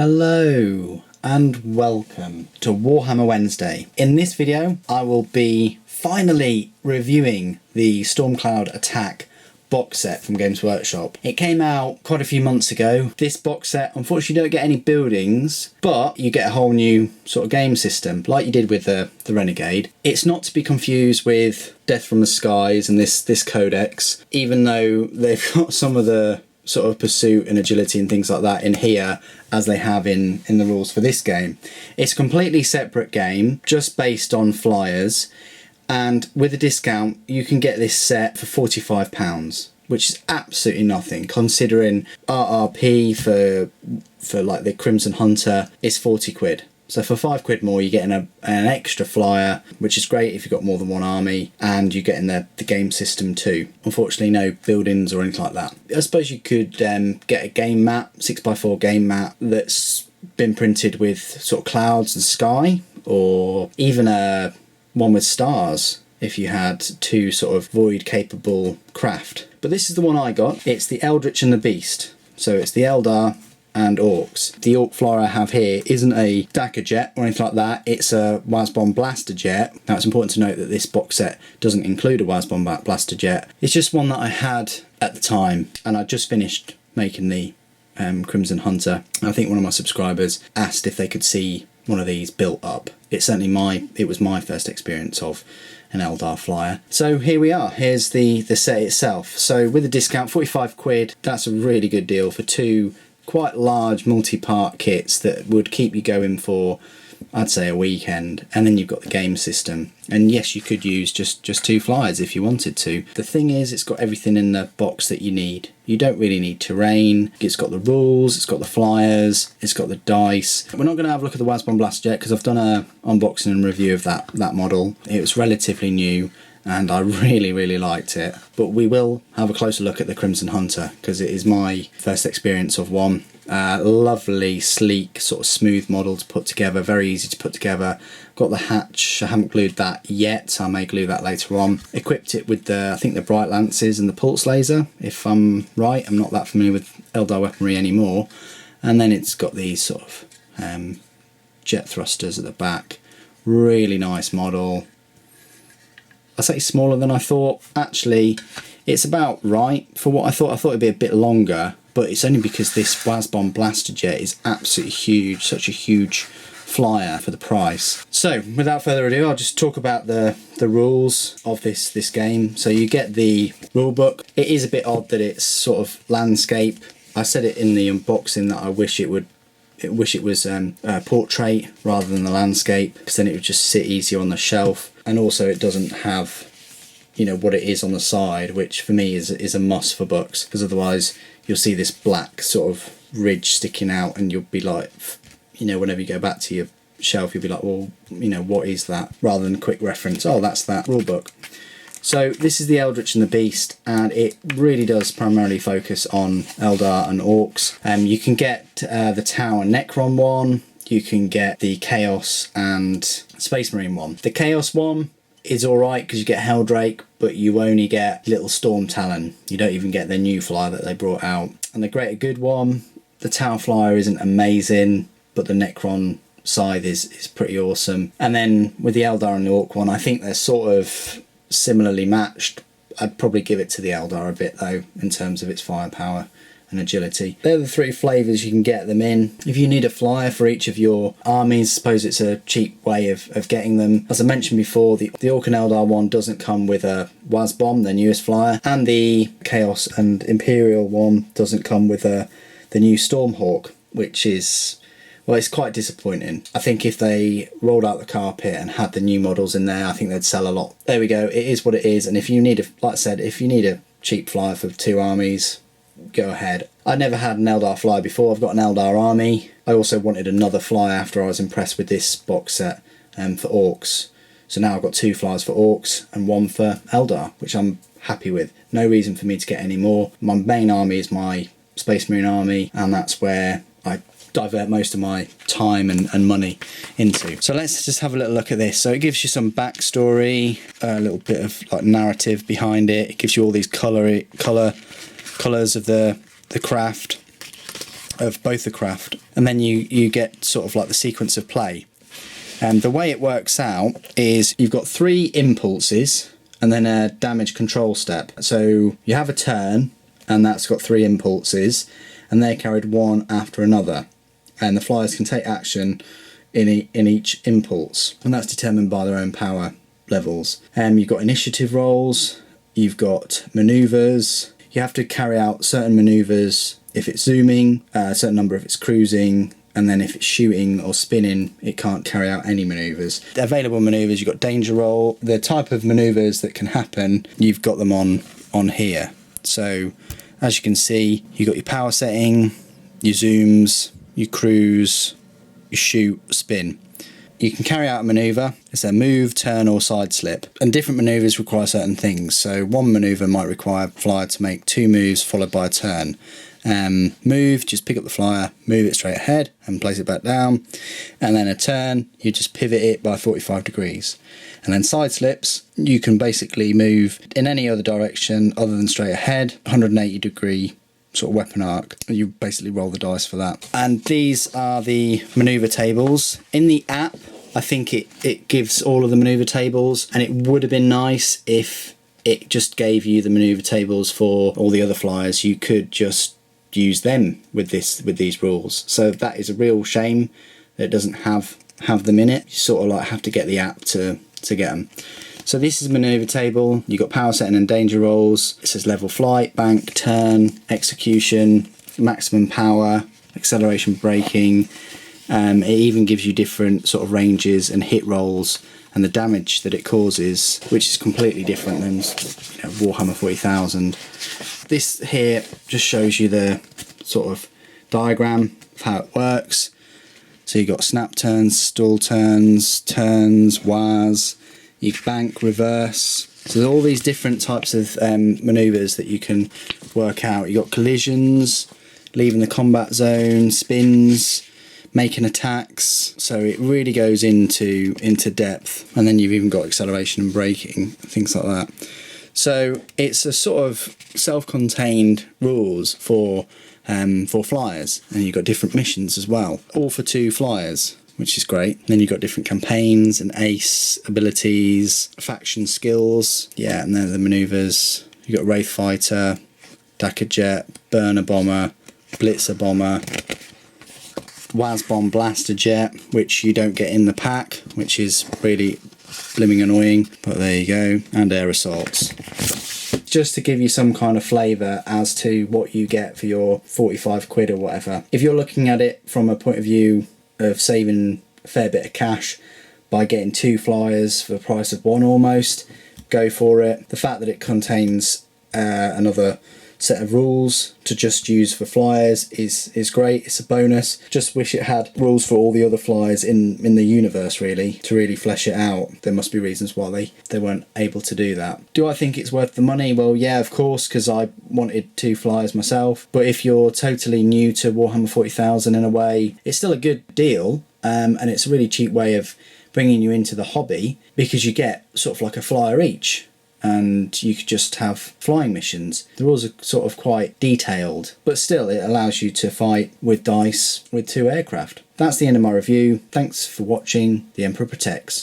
Hello and welcome to Warhammer Wednesday. In this video I will be finally reviewing the Stormcloud Attack box set from Games Workshop. It came out quite a few months ago. This box set, unfortunately, you don't get any buildings, but you get a whole new sort of game system, like you did with the Renegade. It's not to be confused with Death from the Skies and this codex, even though they've got some of the sort of pursuit and agility and things like that in here as they have in the rules for this game. It's a completely separate game, just based on flyers. And with a discount, you can get this set for £45, which is absolutely nothing, considering RRP for like the Crimson Hunter is 40 quid. So for £5 more, you're getting an extra flyer, which is great if you've got more than one army, and you're getting the game system too. Unfortunately, no buildings or anything like that. I suppose you could get a game map, 6x4 game map, that's been printed with sort of clouds and sky, or even a one with stars if you had two sort of void capable craft. But this is the one I got. It's the Eldritch and the Beast. So it's the Eldar and Orcs. The Orc flyer I have here isn't a Dagger jet or anything like that. It's a Wasbomb blaster jet. Now it's important to note that this box set doesn't include a Wasbomb blaster jet. It's just one that I had at the time, and I just finished making the Crimson Hunter. I think one of my subscribers asked if they could see one of these built up. It was my first experience of an Eldar flyer. So here we are. Here's the set itself. So with a discount, 45 quid. That's a really good deal for two quite large multi-part kits that would keep you going for, I'd say, a weekend. And then you've got the game system. And yes, you could use just two flyers if you wanted to. The thing is, it's got everything in the box that you need. You don't really need terrain. It's got the rules, it's got the flyers, it's got the dice. We're not going to have a look at the Wasbomb Blaster yet because I've done a unboxing and review of that model. It was relatively new and I really liked it. But we will have a closer look at the Crimson Hunter because it is my first experience of one. Lovely, sleek, sort of smooth model to put together, very easy to put together. Got the hatch, I haven't glued that yet, I may glue that later on. Equipped it with I think the Bright Lances and the Pulse Laser, if I'm right. I'm not that familiar with Eldar weaponry anymore. And then it's got these sort of jet thrusters at the back. Really nice model. I say smaller than I thought. Actually, it's about right for what I thought. I thought it'd be a bit longer, but it's only because this Wasbomb blaster jet is absolutely huge, such a huge flyer for the price. So without further ado, I'll just talk about the rules of this game. So you get the rulebook. It is a bit odd that it's sort of landscape. I said it in the unboxing that I wish it was portrait rather than the landscape, because then it would just sit easier on the shelf. And also it doesn't have, you know, what it is on the side, which for me is a must for books, because otherwise you'll see this black sort of ridge sticking out and you'll be like, you know, whenever you go back to your shelf you'll be like, well, you know, what is that, rather than a quick reference, oh, that's that rulebook. So this is the Eldritch and the Beast, and it really does primarily focus on Eldar and Orcs. You can get the Tau and Necron one, you can get the Chaos and Space Marine one. The Chaos one is alright because you get Helldrake, but you only get Little Storm Talon. You don't even get their new flyer that they brought out. And the Greater Good one, the Tau flyer isn't amazing, but the Necron scythe is pretty awesome. And then with the Eldar and the Orc one, I think they're sort of similarly matched. I'd probably give it to the Eldar a bit though, in terms of its firepower and agility. They're the three flavours you can get them in. If you need a flyer for each of your armies, I suppose it's a cheap way of getting them. As I mentioned before, the Orc and Eldar one doesn't come with a Wasbomb, their newest flyer, and the Chaos and Imperial one doesn't come with the new Stormhawk, which is, well, it's quite disappointing. I think if they rolled out the carpet and had the new models in there, I think they'd sell a lot. There we go, it is what it is, and if you need like I said, if you need a cheap flyer for two armies, go ahead. I never had an Eldar flyer before. I've got an Eldar army. I also wanted another flyer after I was impressed with this box set for Orcs. So now I've got two flyers for Orcs and one for Eldar, which I'm happy with. No reason for me to get any more. My main army is my Space Marine army, and that's where I divert most of my time and money into. So let's just have a little look at this. So it gives you some backstory, a little bit of like narrative behind it. It gives you all these colours of the craft. of both the craft, and then you get sort of like the sequence of play. And the way it works out is you've got 3 impulses and then a damage control step. So you have a turn, and that's got 3 impulses, and they're carried one after another. And the flyers can take action in each impulse, and that's determined by their own power levels. You've got initiative rolls, you've got manoeuvres. You have to carry out certain manoeuvres if it's zooming, a certain number if it's cruising, and then if it's shooting or spinning, it can't carry out any manoeuvres. The available manoeuvres, you've got danger roll. The type of manoeuvres that can happen, you've got them on here. So as you can see, you've got your power setting, your zooms, your cruise, your shoot, spin. You can carry out a manoeuvre. It's a move, turn or side slip. And different manoeuvres require certain things. So one manoeuvre might require a flyer to make 2 moves followed by a turn. Move, just pick up the flyer, move it straight ahead and place it back down. And then a turn, you just pivot it by 45 degrees. And then side slips, you can basically move in any other direction other than straight ahead, 180 degree sort of weapon arc. You basically roll the dice for that. And these are the manoeuvre tables. In the app, I think it gives all of the manoeuvre tables, and it would have been nice if it just gave you the manoeuvre tables for all the other flyers. You could just use them with these rules. So that is a real shame that it doesn't have them in it. You sort of like have to get the app to get them. So this is a manoeuvre table. You've got power setting and danger rolls. It says level flight, bank, turn, execution, maximum power, acceleration, braking. It even gives you different sort of ranges and hit rolls and the damage that it causes, which is completely different than Warhammer 40,000. This here just shows you the sort of diagram of how it works. So you've got snap turns, stall turns, WAS, you bank, reverse. So there's all these different types of manoeuvres that you can work out. You've got collisions, leaving the combat zone, spins, making attacks. So it really goes into depth. And then you've even got acceleration and braking, things like that. So it's a sort of self-contained rules for flyers, and you've got different missions as well, all for 2 flyers, which is great. Then you've got different campaigns and ace abilities, faction skills, yeah, and then the manoeuvres. You've got Wraith Fighter, Dacker Jet, Burner Bomber, Blitzer Bomber, WAS Bomb Blaster Jet, which you don't get in the pack, which is really blimming annoying, but there you go, and air assaults. Just to give you some kind of flavour as to what you get for your 45 quid or whatever. If you're looking at it from a point of view of saving a fair bit of cash by getting 2 flyers for the price of 1 almost, go for it. The fact that it contains another set of rules to just use for flyers is great. It's a bonus. Just wish it had rules for all the other flyers in the universe, really, to really flesh it out. There must be reasons why they weren't able to do that. Do I think it's worth the money? Well, yeah, of course, because I wanted 2 flyers myself. But if you're totally new to Warhammer 40,000 in a way, it's still a good deal, and it's a really cheap way of bringing you into the hobby, because you get sort of like a flyer each. And you could just have flying missions. The rules are sort of quite detailed, but still it allows you to fight with dice with 2 aircraft. That's the end of my review. Thanks for watching. The Emperor Protects.